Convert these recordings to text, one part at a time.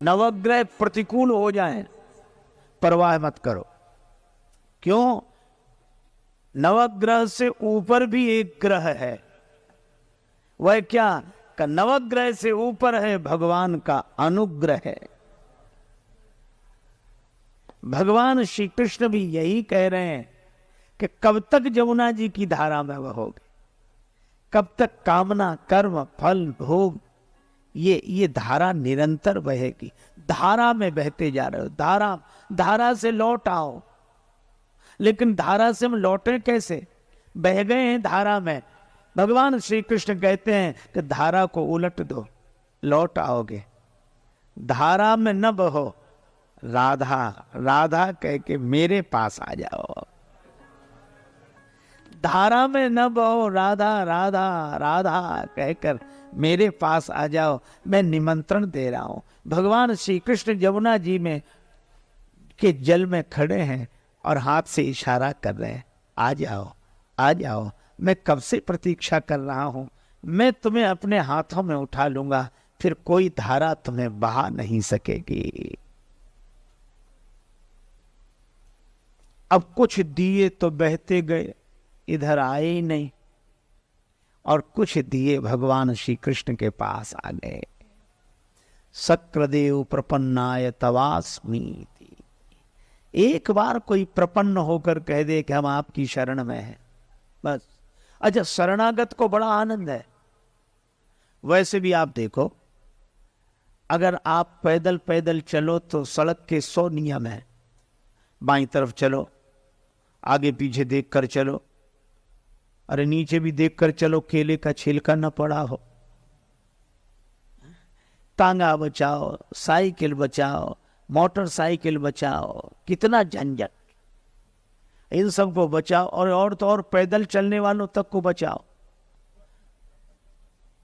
नवग्रह प्रतिकूल हो जाएं, परवाह मत करो। क्यों? नवग्रह से ऊपर भी एक ग्रह है। वह क्या? का नवग्रह से ऊपर है भगवान का अनुग्रह है। भगवान श्री कृष्ण भी यही कह रहे हैं कि कब तक जमुना जी की धारा में बहोगे, कब तक कामना कर्म फल भोग ये धारा निरंतर बहेगी। धारा में बहते जा रहे हो, धारा से लौट आओ। लेकिन धारा से हम लौटे कैसे? बह गए हैं धारा में। भगवान श्री कृष्ण कहते हैं कि धारा को उलट दो, लौट आओगे। धारा में न बहो, राधा राधा कह के मेरे पास आ जाओ। धारा में न बहो, राधा राधा राधा कहकर मेरे पास आ जाओ, मैं निमंत्रण दे रहा हूं। भगवान श्री कृष्ण जमुना जी में के जल में खड़े हैं और हाथ से इशारा कर रहे हैं, आ जाओ आ जाओ। मैं कब से प्रतीक्षा कर रहा हूं, मैं तुम्हें अपने हाथों में उठा लूंगा, फिर कोई धारा तुम्हें बहा नहीं सकेगी। अब कुछ दिए तो बहते गए, इधर आए ही नहीं, और कुछ दिए भगवान श्री कृष्ण के पास आ गए। सक्र प्रपन्नाय तवास्मी। एक बार कोई प्रपन्न होकर कह दे कि हम आपकी शरण में हैं, बस। अच्छा, शरणागत को बड़ा आनंद है। वैसे भी आप देखो, अगर आप पैदल पैदल चलो तो सड़क के 100 नियम हैं। बाईं तरफ चलो, आगे पीछे देखकर चलो, अरे नीचे भी देखकर चलो, केले का छिलका न पड़ा हो। तांगा बचाओ, साइकिल बचाओ, मोटरसाइकिल बचाओ, कितना झंझट। इन सबको बचाओ, और तो और पैदल चलने वालों तक को बचाओ।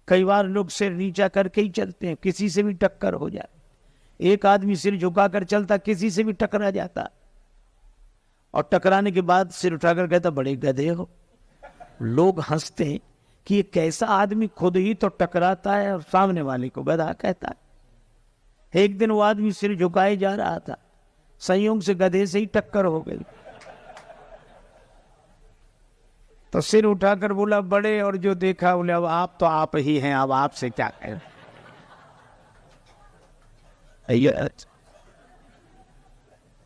कई बार लोग सिर नीचा करके ही चलते हैं, किसी से भी टक्कर हो जाए। एक आदमी सिर झुकाकर चलता, किसी से भी टकरा जाता, और टकराने के बाद सिर उठाकर कहता बड़े गधे हो। लोग हंसते हैं कि ये कैसा आदमी खुद ही तो टकराता है और सामने वाले को गधा कहता है। एक दिन वो आदमी सिर झुकाए जा रहा था, संयोग से गधे से ही टक्कर हो गई। तो सिर उठाकर बोला बड़े, और जो देखा बोले अब आप तो आप ही हैं, अब आपसे क्या कहें।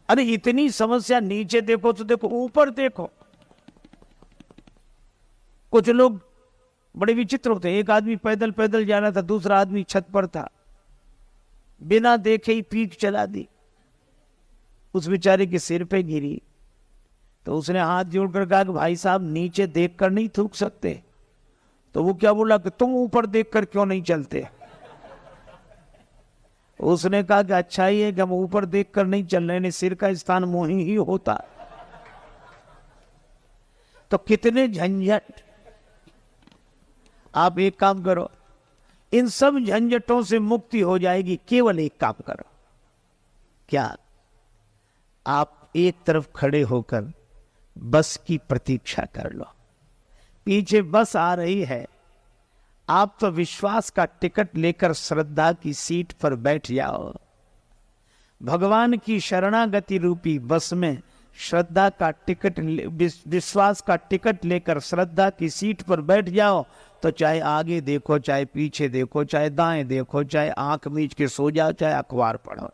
अरे इतनी समस्या, नीचे देखो तो देखो, ऊपर देखो। कुछ लोग बड़े विचित्र होते हैं। एक आदमी पैदल पैदल जा रहा था, दूसरा आदमी छत पर था, बिना देखे ही पीठ चला दी, उस बेचारे के सिर पे गिरी। तो उसने हाथ जोड़कर कहा कि भाई साहब नीचे देखकर नहीं थूक सकते। तो वो क्या बोला कि तुम ऊपर देखकर क्यों नहीं चलते। उसने कहा कि अच्छा ही है कि हम ऊपर देखकर नहीं चल रहे, सिर का स्थान मुंह ही होता। तो कितने झंझट। आप एक काम करो, इन सब झंझटों से मुक्ति हो जाएगी। केवल एक काम करो, क्या? आप एक तरफ खड़े होकर बस की प्रतीक्षा कर लो। पीछे बस आ रही है, आप तो विश्वास का टिकट लेकर श्रद्धा की सीट पर बैठ जाओ। भगवान की शरणागति रूपी बस में श्रद्धा का टिकट, विश्वास का टिकट लेकर श्रद्धा की सीट पर बैठ जाओ। तो चाहे आगे देखो, चाहे पीछे देखो, चाहे दाएं देखो, चाहे आंख मीच के सो जाओ, चाहे अखबार पढ़ो,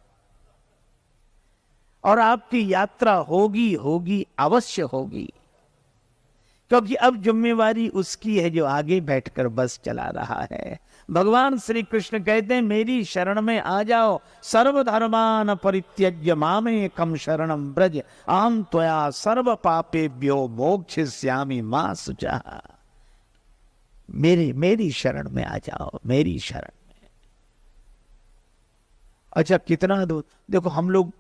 और आपकी यात्रा होगी होगी, अवश्य होगी। क्योंकि अब जिम्मेवारी उसकी है जो आगे बैठकर बस चला रहा है। भगवान श्री कृष्ण कहते हैं मेरी शरण में आ जाओ। सर्वधर्मान परित्यज्य मामेकं शरणं व्रज, अहं त्वया सर्व पापेभ्यो मोक्षयिष्यामि मा शुचः। मेरी शरण में आ जाओ, मेरी शरण में। अच्छा, कितना दूर देखो। हम लोग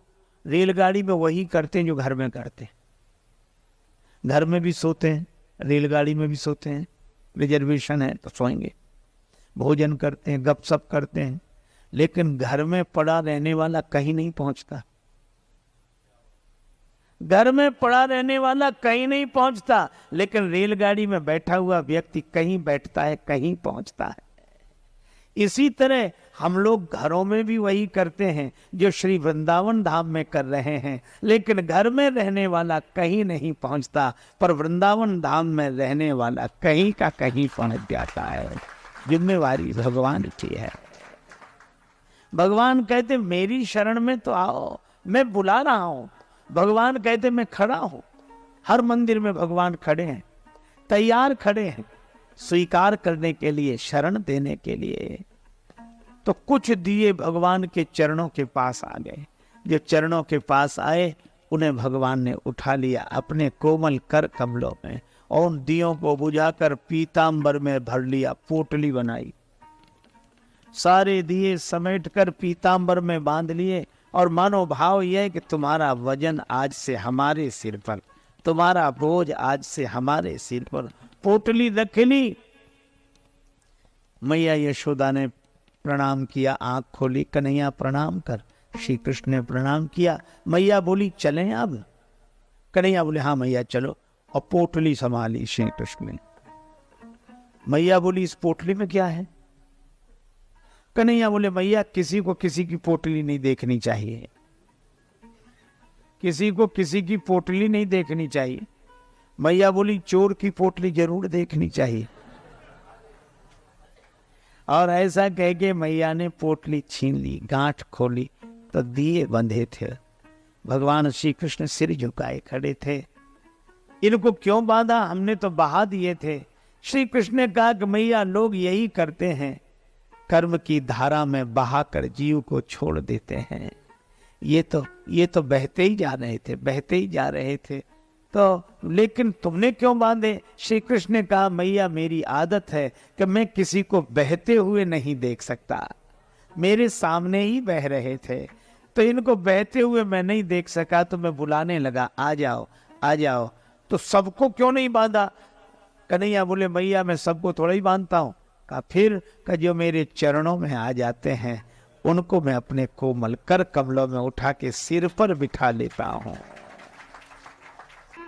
रेलगाड़ी में वही करते हैं जो घर में करते हैं। घर में भी सोते हैं, रेलगाड़ी में भी सोते हैं, रिजर्वेशन है तो सोएंगे, भोजन करते हैं, गपशप करते हैं। लेकिन घर में पड़ा रहने वाला कहीं नहीं पहुंचता। घर में पड़ा रहने वाला कहीं नहीं पहुंचता, लेकिन रेलगाड़ी में बैठा हुआ व्यक्ति कहीं बैठता है, कहीं पहुंचता है। इसी तरह हम लोग घरों में भी वही करते हैं जो श्री वृंदावन धाम में कर रहे हैं, लेकिन घर में रहने वाला कहीं नहीं पहुंचता, पर वृंदावन धाम में रहने वाला कहीं का कहीं पहुंच जाता है। जिम्मेवारी भगवान की है। भगवान कहते मेरी शरण में तो आओ, मैं बुला रहा हूं। भगवान कहते मैं खड़ा हूं। हर मंदिर में भगवान खड़े हैं, तैयार खड़े हैं स्वीकार करने के लिए, शरण देने के लिए। तो कुछ दिए भगवान के चरणों के पास आ गए। जो चरणों के पास आए उन्हें भगवान ने उठा लिया अपने कोमल कर कमलों में, और उन दियों को बुझाकर पीतांबर में भर लिया, पोटली बनाई, सारे दिए समेटकर पीतांबर में बांध लिए। और मानो भाव यह है कि तुम्हारा वजन आज से हमारे सिर पर, तुम्हारा बोझ आज से हमारे सिर पर। पोटली रख ली। मैया यशोदा ने प्रणाम किया, आंख खोली, कन्हैया प्रणाम कर। श्री कृष्ण ने प्रणाम किया। मैया बोली चलें अब? कन्हैया बोले हाँ मैया चलो, और पोटली संभाली श्री कृष्ण ने। मैया बोली इस पोटली में क्या है? कन्हैया बोले मैया किसी को किसी की पोटली नहीं देखनी चाहिए, किसी को किसी की पोटली नहीं देखनी चाहिए। मैया बोली चोर की पोटली जरूर देखनी चाहिए। और ऐसा कह के मैया ने पोटली छीन ली, गांठ खोली तो दिए बंधे थे। भगवान श्री कृष्ण सिर झुकाए खड़े थे। इनको क्यों बांधा? हमने तो बहा दिए थे। श्री कृष्ण ने कहा कि मैया लोग यही करते हैं, कर्म की धारा में बहाकर जीव को छोड़ देते हैं। ये तो बहते ही जा रहे थे, बहते ही जा रहे थे। तो लेकिन तुमने क्यों बांधे? श्री कृष्ण ने कहा मैया मेरी आदत है कि मैं किसी को बहते हुए नहीं देख सकता। मेरे सामने ही बह रहे थे, तो इनको बहते हुए मैं नहीं देख सका, तो मैं बुलाने लगा आ जाओ आ जाओ। तो सबको क्यों नहीं बांधा? कन्हैया बोले मैया मैं सबको थोड़ा ही बांधता हूं। कहा फिर का जो मेरे चरणों में आ जाते हैं उनको मैं अपने कोमल कर कमलों में उठा के सिर पर बिठा लेता हूं।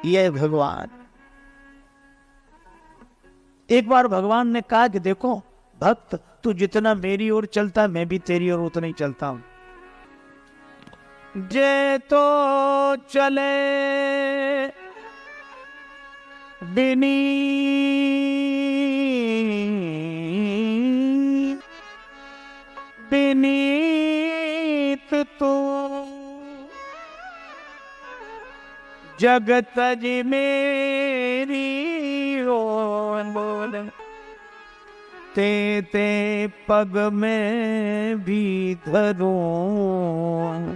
यह भगवान। एक बार भगवान ने कहा कि देखो भक्त, तू जितना मेरी ओर चलता मैं भी तेरी ओर उतना ही चलता हूं। जे तो चले बिनी बिनीत तो जगत जी मेरी ओर ते ते पग में भी धरूं,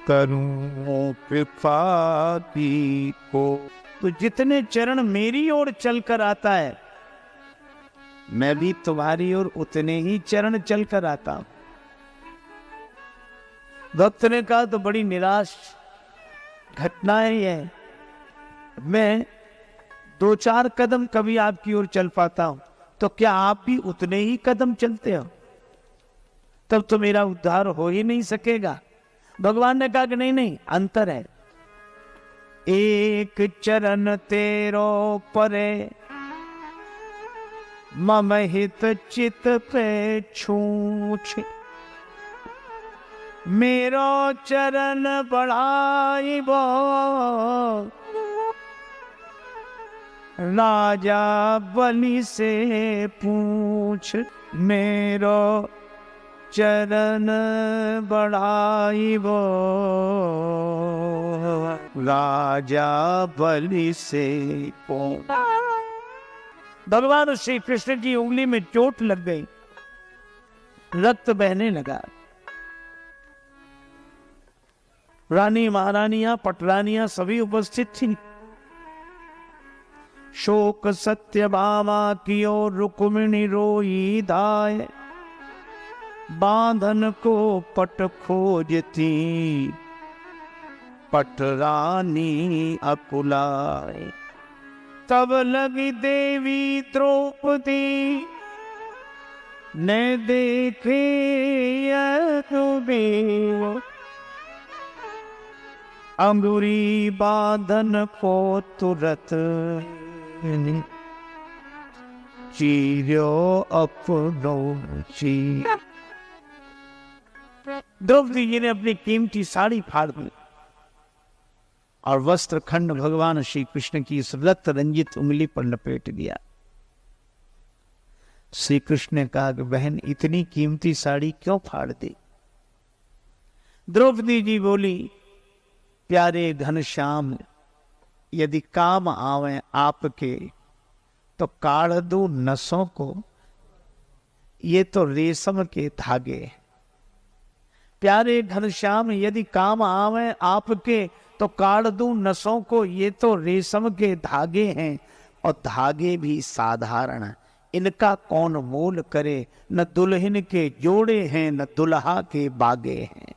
करूं कृपा की को। तो जितने चरण मेरी ओर चलकर आता है मैं भी तुम्हारी ओर उतने ही चरण चलकर आता हूं। भक्त ने कहा तो बड़ी निराश घटना है यह। मैं 2-4 कदम कभी आपकी ओर चल पाता हूं, तो क्या आप भी उतने ही कदम चलते हो? तब तो मेरा उद्धार हो ही नहीं सकेगा। भगवान ने कहा कि नहीं नहीं, अंतर है। एक चरण तेरो परे मम हित चित पे छूछ, मेरो चरण बढ़ाइबो राजा बलि से पूछ। मेरो चरण बढ़ाइबो राजा बलि से पूछ। भगवान श्री कृष्ण की उंगली में चोट लग गई, रक्त बहने लगा। रानी महारानियां पटरानियां सभी उपस्थित थी। शोक सत्यभामा कियो रुक्मिणी रोई धाय, बांधन को पट खोजती पटरानी अकुलाए। तब लगी देवी द्रौपदी ने देखे यदुबीर, अंगुरी बांधन को तुरत चीरो अपनो चीर। द्रौपदी जी ने अपनी कीमती साड़ी फाड़ दी और वस्त्र खंड भगवान श्री कृष्ण की इस रक्त रंजित उंगली पर लपेट दिया। श्री कृष्ण ने कहा कि बहन इतनी कीमती साड़ी क्यों फाड़ दी? द्रौपदी जी बोली, प्यारे घनश्याम, यदि काम आवे आपके तो काढ़ दूं नसों को, ये तो रेशम के धागे हैं। प्यारे घनश्याम, यदि काम आवे आपके तो काढ़ दूं नसों को, ये तो रेशम के धागे हैं, और धागे भी साधारण, इनका कौन मोल करे। न दुल्हन के जोड़े हैं, न दुल्हा के बागे हैं।